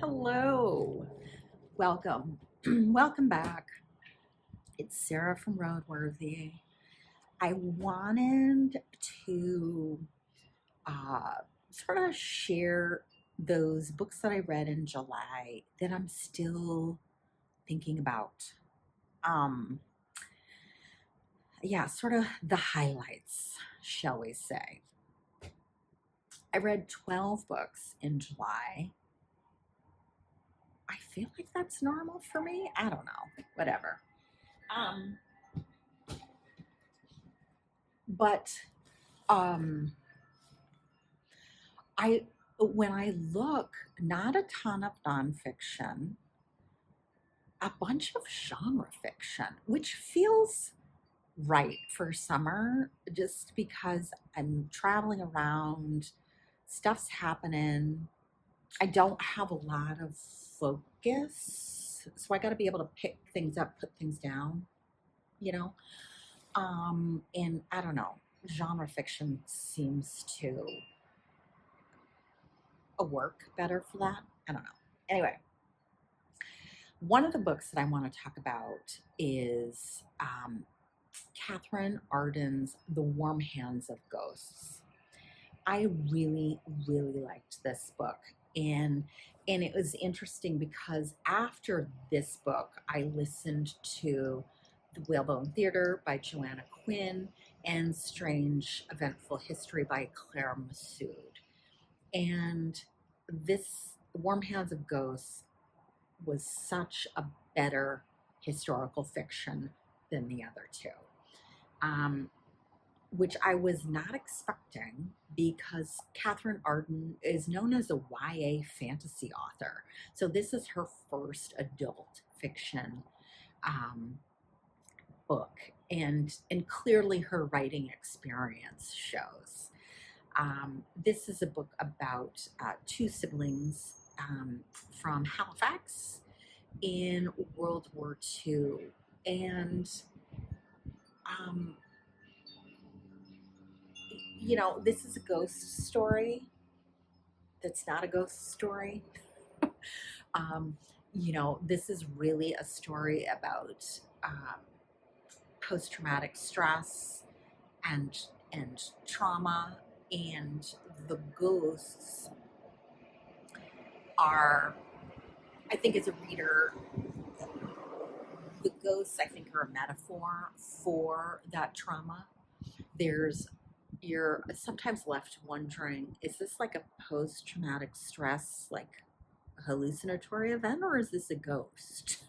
Hello, welcome, welcome back. It's Sarah from Roadworthy. I wanted to uh, sort of share those books that I read in July that I'm still thinking about. Um, yeah, sort of the highlights, shall we say. I read 12 books in July. I feel like that's normal for me. I don't know, whatever. Um, but um I when I look, not a ton of nonfiction, a bunch of genre fiction, which feels right for summer just because I'm traveling around, stuff's happening. I don't have a lot of focus, so I got to be able to pick things up, put things down, you know. And I don't know, genre fiction seems to work better for that. I don't know. Anyway, one of the books that I want to talk about is Catherine Arden's The Warm Hands of Ghosts. I really, really liked this book. And and it was interesting because after this book, I listened to The Whalebone Theater by Joanna Quinn and Strange Eventful History by Claire Massoud. And this Warm Hands of Ghosts was such a better historical fiction than the other two, um, which I was not expecting because Catherine Arden is known as a YA fantasy author. So this is her first adult fiction um, book, and clearly her writing experience shows. This is a book about two siblings from Halifax in World War II. And, um, this is a ghost story that's not a ghost story. Um, this is really a story about post traumatic stress and, and trauma. And the ghosts are, I think, as a reader, the ghosts, I think, are a metaphor for that trauma. There's You're sometimes left wondering, is this like a post traumatic stress, like hallucinatory event, or is this a ghost?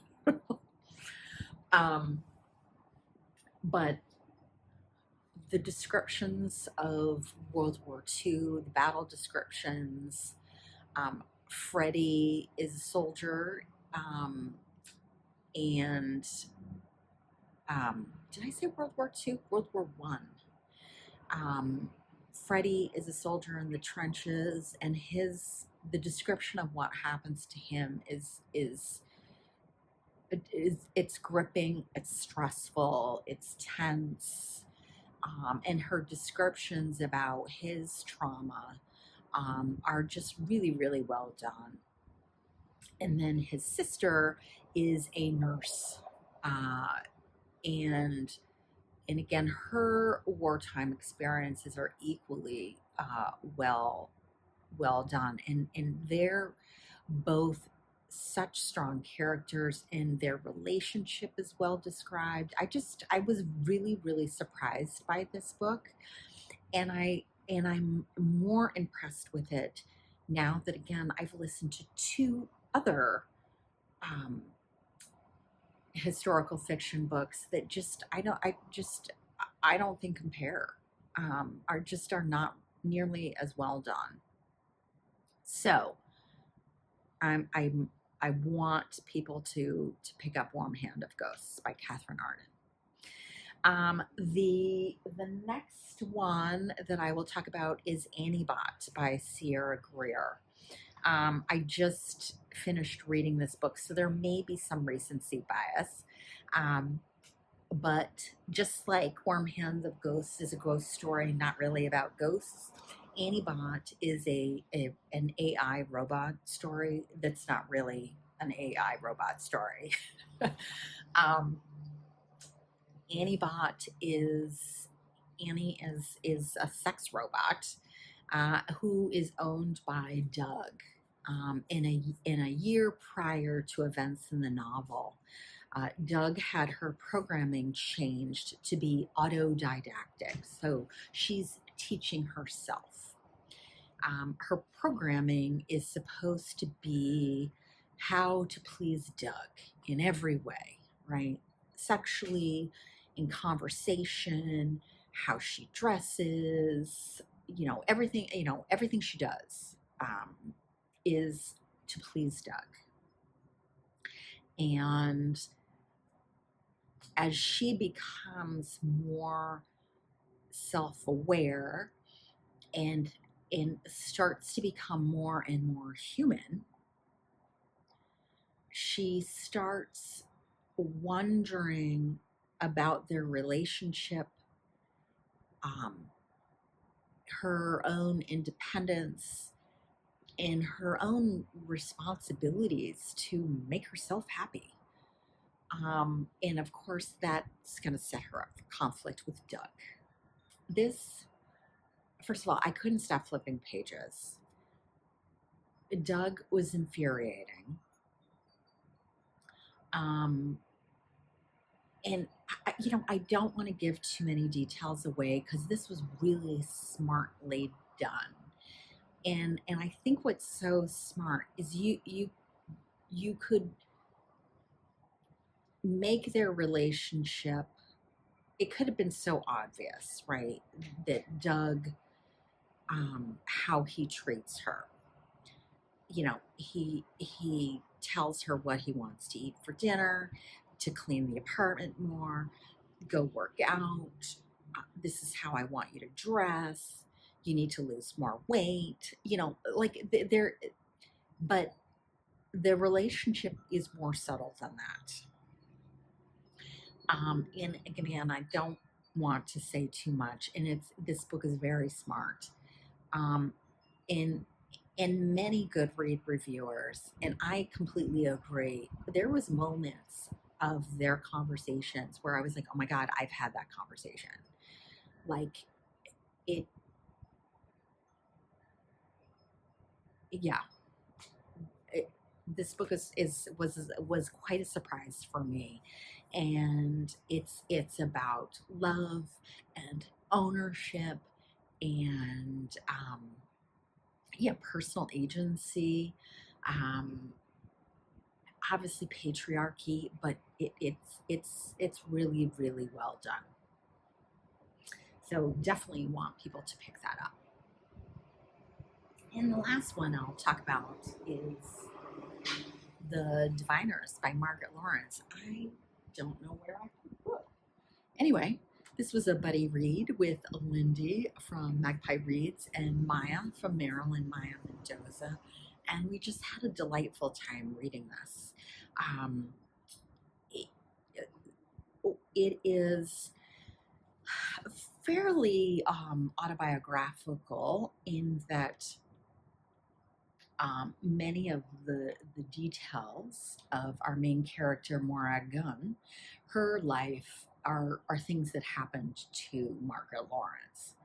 um, but the descriptions of World War II, the battle descriptions, Freddie is a soldier, and did I say World War II? World War One. Freddie is a soldier in the trenches, and the description of what happens to him is it's gripping, it's stressful, it's tense, and her descriptions about his trauma are just really, really well done. And then his sister is a nurse, uh, and and again, her wartime experiences are equally well done, and they're both such strong characters, and their relationship is well described. I was really, really surprised by this book, and I'm more impressed with it now that, again, I've listened to two other um, historical fiction books that I don't think compare, are not nearly as well done. So I want people to pick up Warm Hand of Ghosts by Catherine Arden. The next one that I will talk about is Annie Bot by Sierra Greer. I just finished reading this book, so there may be some recency bias. Um, but just like Warm Hands of Ghosts is a ghost story, not really about ghosts, Antibot is an AI robot story that's not really an AI robot story. um, Antibot is Annie is a sex robot who is owned by Doug. In a year prior to events in the novel, Doug had her programming changed to be autodidactic, so she's teaching herself. Her programming is supposed to be how to please Doug in every way, right? Sexually, in conversation, how she dresses, everything she does is to please Doug. And as she becomes more self-aware and starts to become more and more human, she starts wondering about their relationship, um, her own independence, and her own responsibilities to make herself happy. And of course, that's going to set her up for conflict with Doug. This, first of all, I couldn't stop flipping pages. Doug was infuriating. Um, and I don't want to give too many details away because this was really smartly done. And I think what's so smart is you could make their relationship, it could have been so obvious, right? That Doug, how he treats her. He tells her what he wants to eat for dinner, to clean the apartment more, go work out. This is how I want you to dress. You need to lose more weight. But the relationship is more subtle than that. And again, I don't want to say too much. And this book is very smart. Um, and many Goodread reviewers, and I completely agree. There was moments of their conversations where I was like, "Oh my God, I've had that conversation." Like it, yeah. This book was quite a surprise for me, and it's about love and ownership and yeah, personal agency. Um, Obviously patriarchy, but it's really really well done. So definitely want people to pick that up. And the last one I'll talk about is The Diviners by Margaret Lawrence. I don't know where I put the book. Anyway, this was a buddy read with Lindy from Magpie Reads and Maya from Maryland, Maya Mendoza. And we just had a delightful time reading this. Um, it, it is fairly autobiographical in that many of the details of our main character, Morag Gunn, her life are things that happened to Margaret Lawrence.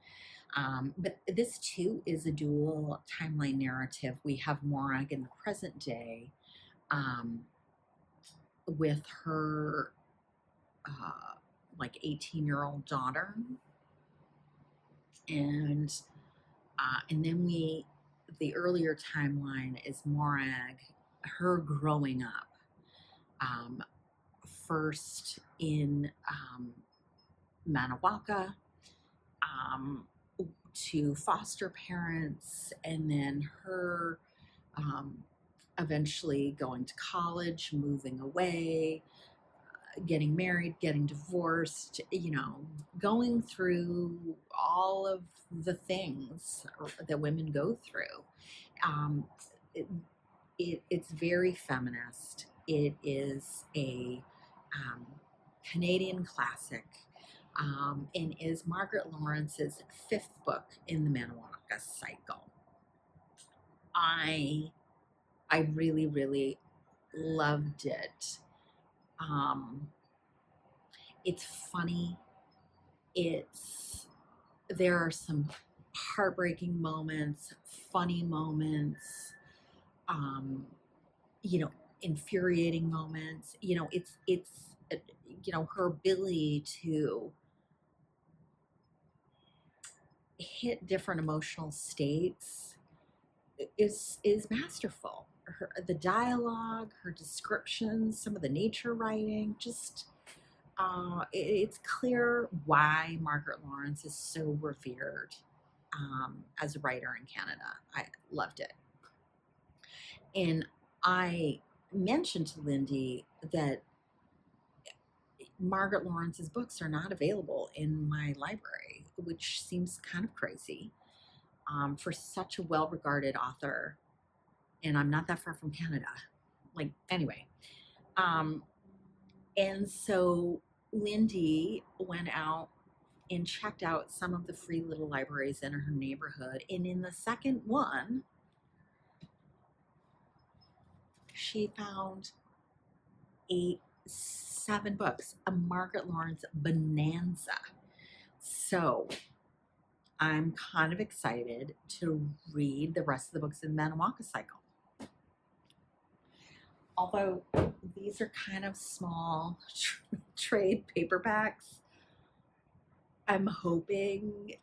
But this too is a dual timeline narrative. We have Morag in the present day um, with her like 18-year-old daughter, and then the earlier timeline is Morag, her growing up, um, first in Manahuaca, um, to foster parents, and then her um, eventually going to college, moving away, getting married, getting divorced, going through all of the things that women go through. Um, it, it's very feminist. It is a Canadian classic. and is Margaret Lawrence's fifth book in the Manawanka cycle. I really, really loved it. It's funny. There are some heartbreaking moments, funny moments, um, infuriating moments. Her ability to hit different emotional states is masterful. The dialogue, her descriptions, some of the nature writing, just it's clear why Margaret Lawrence is so revered as a writer in Canada. I loved it. And I mentioned to Lindy that Margaret Lawrence's books are not available in my library, which seems kind of crazy for such a well regarded author. And I'm not that far from Canada. Anyway. And so Lindy went out and checked out some of the free little libraries in her neighborhood. And in the second one, she found 7 books, a Margaret Lawrence bonanza. So I'm kind of excited to read the rest of the books in the Manawanka cycle. Although these are kind of small trade paperbacks, I'm hoping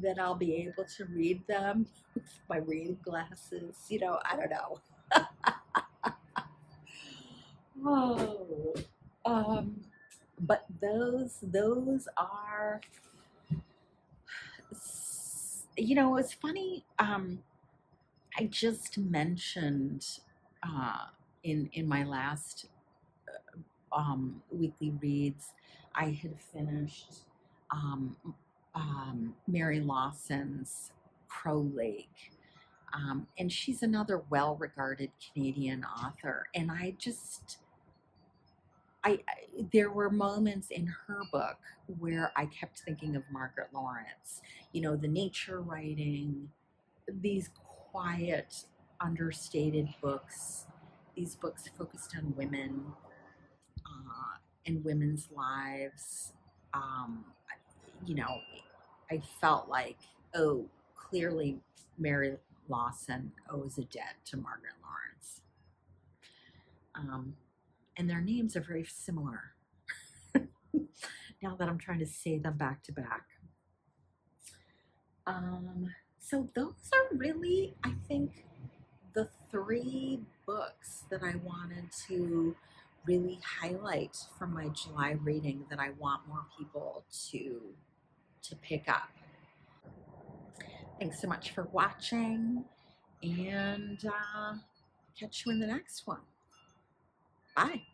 that I'll be able to read them with my reading glasses. I don't know. But those are, it's funny. I just mentioned in my last weekly reads, I had finished Mary Lawson's Crow Lake. And she's another well-regarded Canadian author. And there were moments in her book where I kept thinking of Margaret Lawrence. The nature writing, these quiet, understated books, these books focused on women and women's lives. I felt like, oh, clearly Mary Lawson owes a debt to Margaret Lawrence. And their names are very similar now that I'm trying to say them back to back. So those are really, I think, the 3 books that I wanted to really highlight from my July reading that I want more people to pick up. Thanks so much for watching, and catch you in the next one. Bye.